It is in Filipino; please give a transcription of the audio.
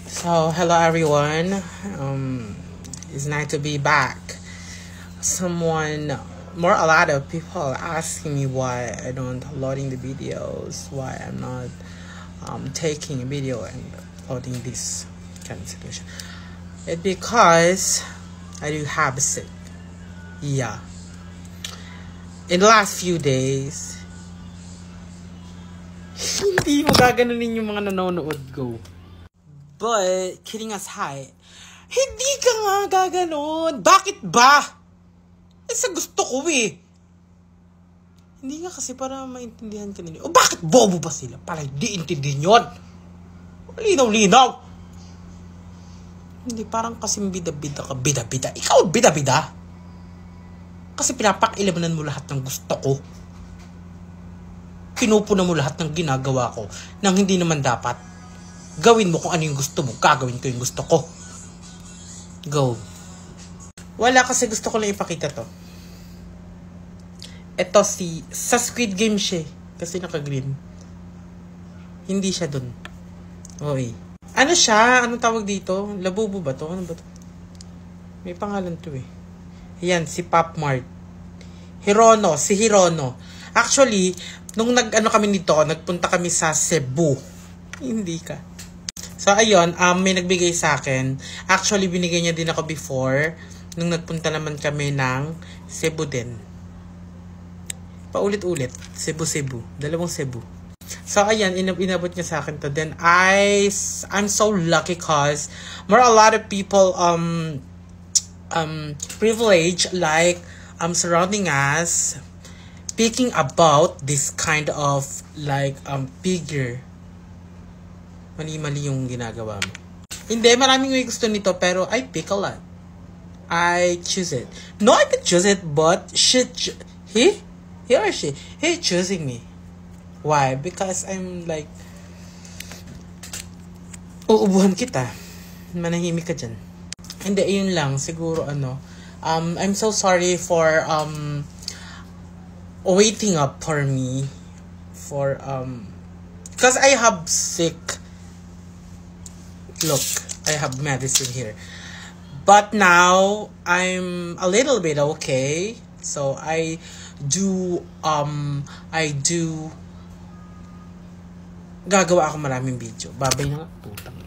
So, hello everyone. It's nice to be back. A lot of people are asking me why I don't uploading the videos, why I'm not taking a video and uploading this kind of situation. It's because I do have sick. Yeah. In the last few days, hindi mo gaganunin yung mga nanonood ko. But, kidding aside, hindi ka nga gaganon. Bakit ba? Sa gusto ko eh. Hindi nga kasi para maintindihan ka nila. O bakit bobo ba sila? Para hindi intindihan yun. Linaw-linaw. Hindi, parang kasing bida-bida ka. Bida-bida. Ikaw bida-bida. Kasi pinapakilabanan mo lahat ng gusto ko. Pinupuna mo lahat ng ginagawa ko nang hindi naman dapat. Gawin mo kung ano yung gusto mo. Gagawin ko yung gusto ko. Go. Wala kasi gusto ko lang ipakita to. Ito sa Squid Game siya. Kasi naka-green. Hindi siya dun. Okay. Ano siya? Anong tawag dito? Labubu ba to? Ano ba to? May pangalan to eh. Yan, si Pop Mart. Hirono. Si Hirono. Actually, nung kami nito, nagpunta kami sa Cebu. Hindi ka. So, ayun, may nagbigay sa akin. Actually, binigay niya din ako before. Nung nagpunta naman kami ng Cebu din. Paulit-ulit. Cebu. Dalawang Cebu. So, ayan, inabot niya sa akin to. Then, I'm so lucky cause a lot of people, privilege, like, surrounding us, speaking about this kind of, like, figure. Mali-mali yung ginagawa mo. Hindi, maraming may gusto nito, pero I pick a lot. I choose it. No, I can choose it, but he choosing me. Why? Because I'm like, uubuhan kita. Manahimik ka dyan. Hindi, yun lang. Siguro, I'm so sorry for, waiting up for me. Because I have sick. Look, I have medicine here. But now, I'm a little bit okay. So, I do, gagawa ako maraming video. Babay na nga. Putang.